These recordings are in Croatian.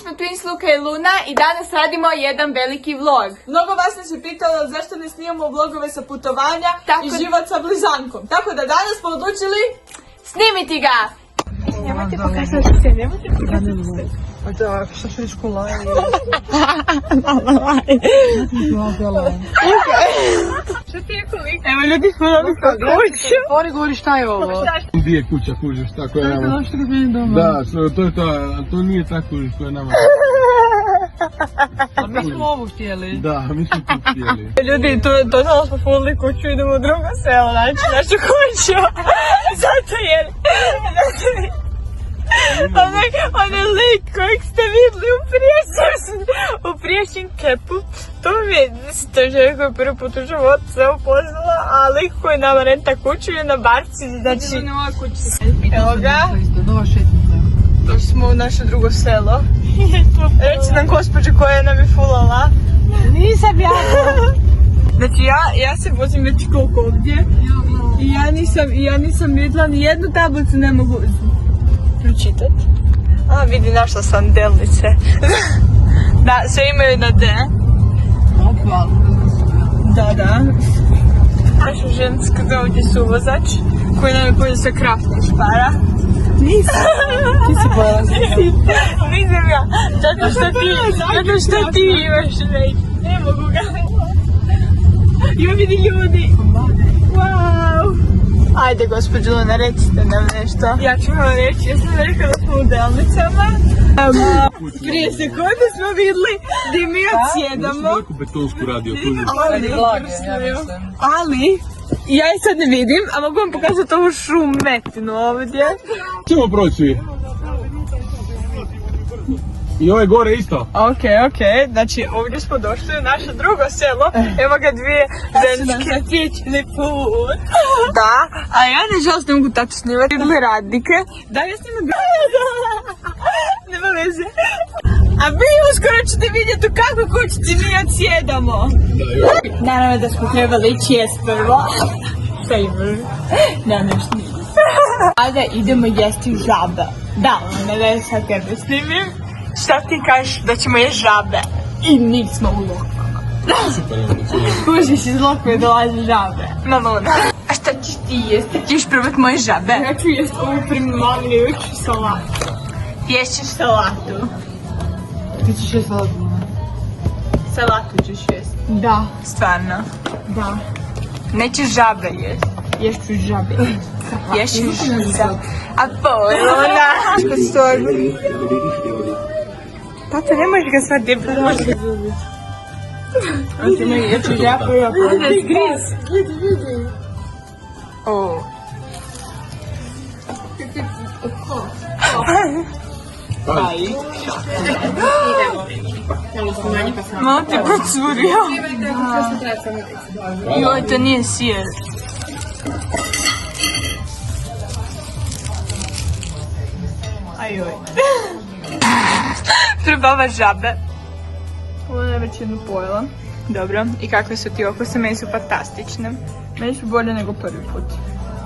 smo Twins Luka i Luna i danas radimo jedan veliki vlog. Mnogo vas nas je pitalo zašto ne snimamo vlogove sa putovanja i život sa blizankom. Tako da danas smo odlučili snimiti ga! Nemojte pokazati se, nemojte pokazati se. A da, što ću reći kolaj? Što ti je koliko? Evo ljudi smo dobili kuću. Oni govori šta je ovo? Gdje je kuća, kužiš, tako je nama. Ono što ga meni doma. Da, to je to, a to nije tako, kužiš, koje je nama. A mi smo ovu htjeli. Da, mi smo tu htjeli. Ljudi, totalno smo fulili kuću, idemo u drugo selo, znači našu kuću. Zato jer... Onaj lik kojeg ste vidjeli u priješnjem kepu, to mi je to želje koji je prvi put u životu sve upoznala, a lik koji nama renta kuću je na barci, znači... Evo ga, Nova šetnica. došli smo u naše drugo selo. Reci nam gospođe koja nam je fulala. Nisam ja. Znači ja se vozim već koliko ovdje i ja nisam vidjela ni jednu tablicu, ne mogu pročitat. A vidi, našla sam delnice. Da, sve imaju na D. Da. Naša ženska da ovdje su uvozač koji nam je pođe sa kraftnih špara. Nisam. Ti si pojela. Nisam ja. Zato što ti imaš reći. Ne mogu ga. Ima vidi ljudi. Wow. Ajde, gospođo Luna, recite nam nešto. Ja ću vam reći, ja sam rekla da smo u Delnicama. Prije sekunde smo vidjeli da mi odsjedamo. Znači veliku betonsku radio, kužiš. Ali, ja je sad ne vidim, a mogu vam pokazati ovu šumetinu ovdje. Ćemo proći. I ove gore isto. Ok, znači ovdje smo došli u naše drugo selo, evo ga dvije ženske. Začeli put. Da, a ja nažalost ne mogu tato snimati ili radnike. Da, ja snimam nema veze. A vi uskoro ćete vidjeti u kakvoj kućici mi odsjedamo. Naravno da smo trebali ići jest prvo. Favor. nešto. A da idemo jesti žabe. Da, ne da je sad tebe snimim. Šta ti kažeš da ćemo jesti žabe? I nismo u lokvama. Super, Kužiš, iz lokve dolazi žabe. Luna. A šta ćeš ti jesti? Ćeš probat moje žabe? Ja ću jesti ovu primamljujuću salatu. Ješćeš salatu. Ti ćeš jesti salatu. Salatu ćeš jesti. Da. Stvarno? Da. Nećeš žabe jesti. Ješću žabe. Ješćeš žabe. A Luna. Kod torbi. Tato, ne možeš ga sad debiti. Ne možeš ga zubiti. Ja ću ja prva podati. Vidi. O. Malo ti procurio. Joj, to nije sir. Ajoj. Probava žabe. Ovo je već jednu pojela. Dobro. I kakve su ti okuse? Meni su fantastične. Meni su bolje nego prvi put.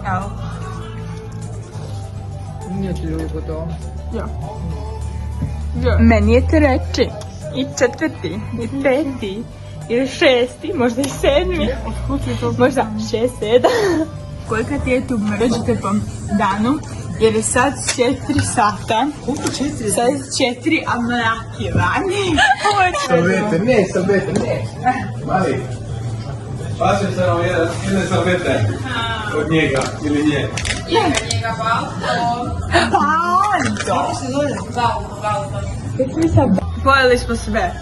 Evo. Nije ti ljubo to. Ja. Meni je treći. I četvrti. I peti. I šesti. Možda i sedmi. Možda 6, 7. Kolika ti je tu mrežite po danu? Jer je sad 4 sata. Sad je 4, a mrak je vani. Salvete, ne. Mali. Pasim samo jedne salvete od njega ili nje. Pojeli smo sve.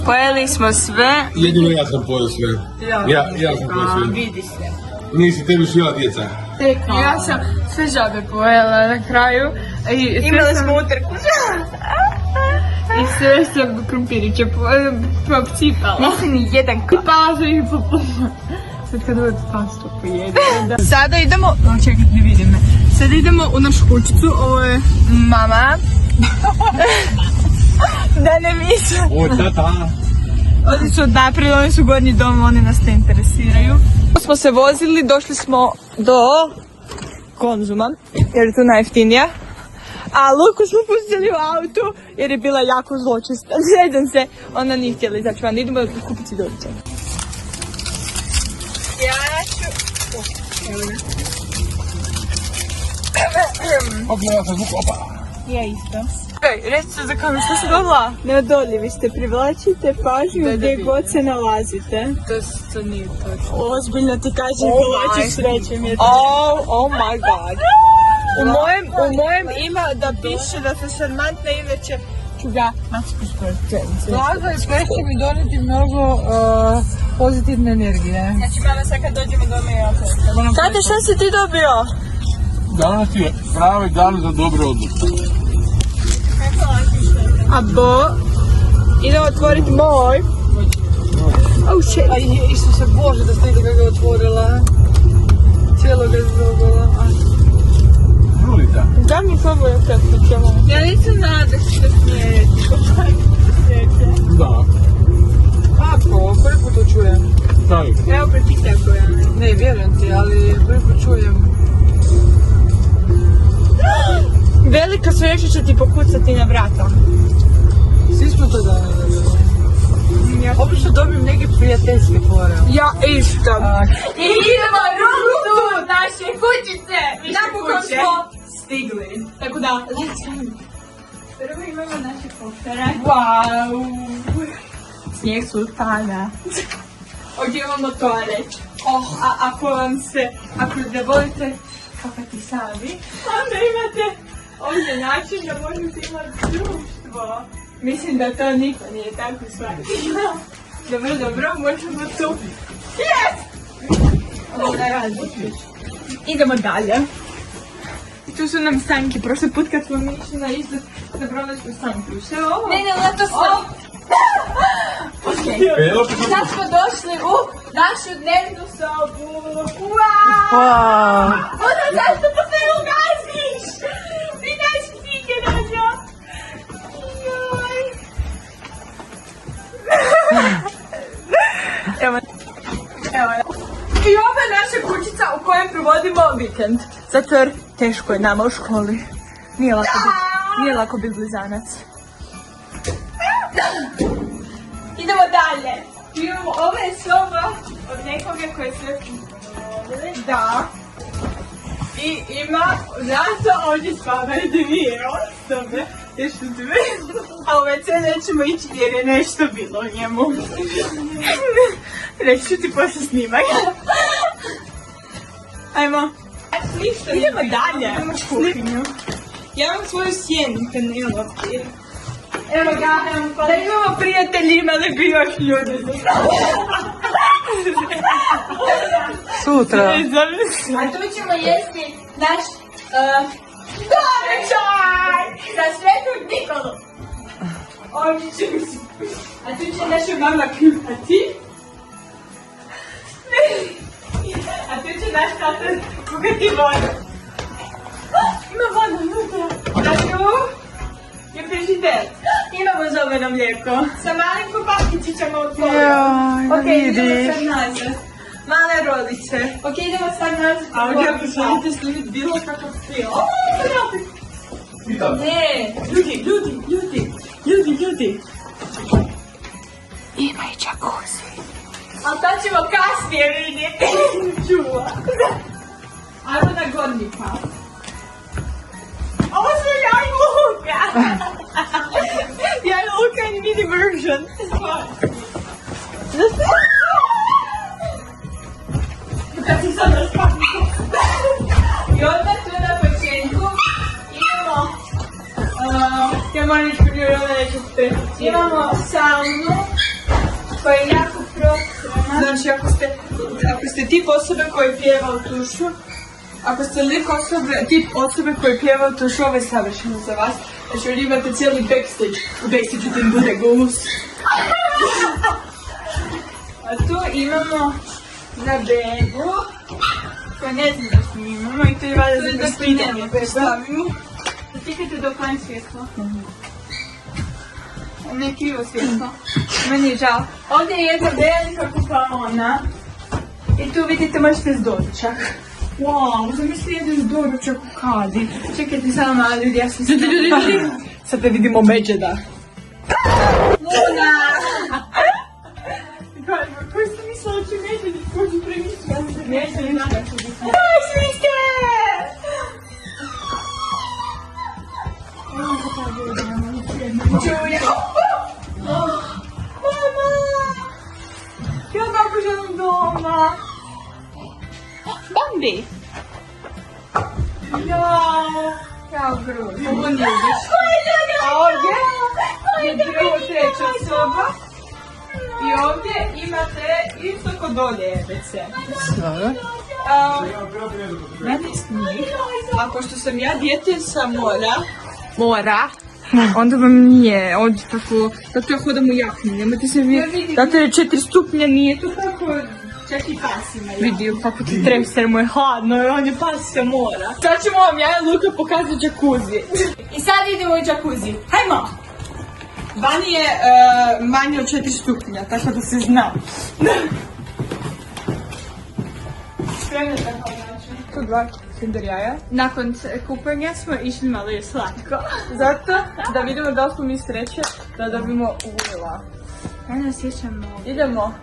Pojeli smo sve. Jedino ja sam pojel sve. Ja sam pojel sve. Vidi se. Nisi, tebi su jela djeca. Ja sam sve žabe pojela na kraju. Imali smo utrku. I sve sam krumpiriće popcipala. Nisi ni jedan krumpir. Pala sam ih popala. Sad kad uvijek pasto pojedem. Sada idemo, čekaj ne vidim me. Sada idemo u našu kućicu, ovo je mama. Da ne mislim. O, tata. Oni su naprijed, oni su gornji dom, oni nas ne interesiraju. Smo se vozili, došli smo do Konzuma, jer je tu najjeftinija. A Luku smo pustili u autu jer je bila jako zločesta. Sjećam se, ona nije htjela izaći van. Idemo kupiti doručak. Ja ću... Opa, zvuk, opa. Ja isto. Ej, recite za kamer, što se dobila? Neodoljivi ste, privlačite pažnju gdje god se nalazite. To nije točno. Ozbiljno ti kažem, povlačiš sreće mi je. Oh my god. U mojem ima da piše da se šarmantna inače ću ga mačku sprečenice. Vlada i sve će mi doneti mnogo pozitivne energije. Znači mama sad kad dođemo doma ja to. Tate, šta si ti dobio? Danas je pravi dan za dobre odluke. A bo, idemo otvoriti moj. Oh shit. Aj, Isuse Bože, da ste ga otvorila. Cijelo ga zdobila. Žulite. Da mi probaju kako ćemo. Ja nisam znala da će se smijeti. Da. Kako? Prvi put to čujem. Stavite. Evo prepitaj ako ja. Ne, vjerujem ti, ali prvi put čujem. Velika sreća će ti pokucati na vrata. Svi smo to danas dobili. Obično dobijem neke prijateljske fore. Ja isto. I idemo ruku naše kućice. Napokon smo stigli. Tako da, prvo imamo naše kofere. Wow. Snijeg sultana. Ovdje imamo toalet. Ako ne volite kapati sami, onda imate ovdje način da možete imati društvo. Mislim da to niko nije tako shvatio. Dobro, možemo tu. Yes! Ovo ne radi. Idemo dalje. I tu su nam sanke. Prošli put kad smo išli na izlet, zabrali smo sanke. Sve ovo? Ne, to smo... Sad smo došli u našu dnevnu sobu. Wow! Onda zašto to se ugasiš? Ti naš knjige nađo. Evo. I ovo je naša kućica u kojoj provodimo vikend. Zato jer teško je nama u školi. Nije lako biti blizanac. Idemo dalje. Imamo, ovo je soba od nekoga koje sve provodili. Da. I ima, zato ovdje spavaju dvije osobe. Još dvije. A u WC nećemo ići jer je nešto bilo u njemu. Reći ću ti posle snimanja. Ajmo. Idemo dalje. Idemo kuhinju. Ja imam svoju sjenu Penelope. Evo ga, da imamo prijatelji, imali bi još ljudi. Sutra. A tu ćemo jesti naš doručak za Svetog Nikolu. Ovdje će mi se... A tu će naša mama kuhati. A tu će naš tata kuhati vodu. Ima voda unutra. A tu je frižider. Imamo zobeno mlijeko. Sa malim kupakićićama od voda. Ok, idemo sad nazad. Male rodice. Ok, idemo sad nazad. A ovdje ako želite snimiti bilo kakav film. Ne, ljudi. Ima i jacuzzi. Ali to ćemo kasnije vidjeti. Čuva. Ajmo na gornji pas. Ovo smo ja i Luka. Ja i Luka in mini version. Kad si sad raspaknut. I onda tu na početku imamo saunu koja je jako prostrana. Znači ako ste tip osobe koji pjeva u tušu, ako ste tip osobe koji pjeva u tušu, ovo je savršeno za vas. Znači ovdje imate cijeli backstage. U backstage-u tim bude gus. A tu imamo za bebu, koja ne znam da snimamo i to je valjda za dospitanje koje stavimo. Zatikajte dok vam svjetlo. Ne, krivo svjetlo. Meni je žao. Ovdje je jedna velika kupaona. I tu vidite možete s doručak. Wow, zamisli jedan doručak u Kadi. Čekajte samo malo ljudi, ja sam sad te vidimo međeda. Luna! Koji ste mislila da će međedi? Koji ću premislila? Međedi, da. Aj, svište! Čujem. Mama! Ja tako želim doma. Bambi! Ja gruz. Ovo nije viš. A ovdje je drugo treća soba. I ovdje imate isto kod dolje jebece. Mene snijeg. A pošto sam ja dijete sa mora, onda vam nije, ovdje tako, zato ja hodam u jakni, nemojte se vidjeti, zato je 4 stupnja, nije to tako, čak i pas imaju. Vidio kako ti trepster mu je hladno, on je pas sa mora. Sad ćemo vam ja i Luka pokazati džakuzi. I sad idemo u džakuzi, hajmo! Vani je manje od 4 stupnja, tako da se zna. Spremno tako način. Tu 2 kinder jaja. Nakon kupanja smo išli malo je slatko. Zato da vidimo da li smo mi sreće da dobimo uvila. Ja ne osjećam mnogo. Idemo.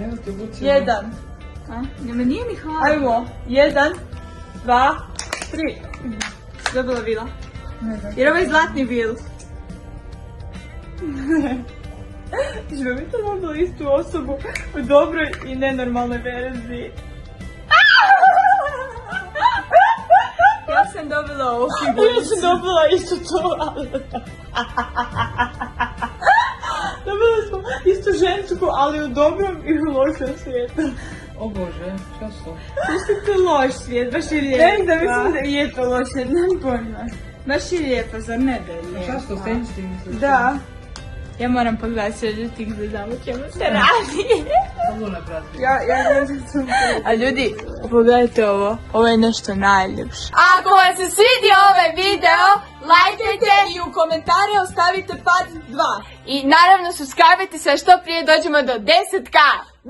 Evo te buci. 1. Nema nije mi hvala. Ajmo. 1, 2, 3. Dobila vila. Jer ovo je zlatni vil. Žele mi to dobila istu osobu u dobroj i nenormalnoj verziji. Ja sam dobila ovu figuricu. Ja sam dobila isto to, ali... Dobila smo istu žensku, ali u dobrom i u lošem svijetu. O Bože, šta su? Isto to loš svijet, baš je lijepo. Ne, da mislim da je to loše, nemam pojma. Baš je lijepo, zar ne da je lijepo? Šta su, stenički misliš? Da. Ja moram pogledati sve ljutih da znamo čemu se radi. Samo napraviti. Ja gledam super. A ljudi, pogledajte ovo. Ovo je nešto najljepše. Ako vam se svidio ovaj video, lajkajte I u komentare ostavite part 2. i naravno subscribe-ajte se što prije dođemo do 10k.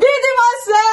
Vidimo se!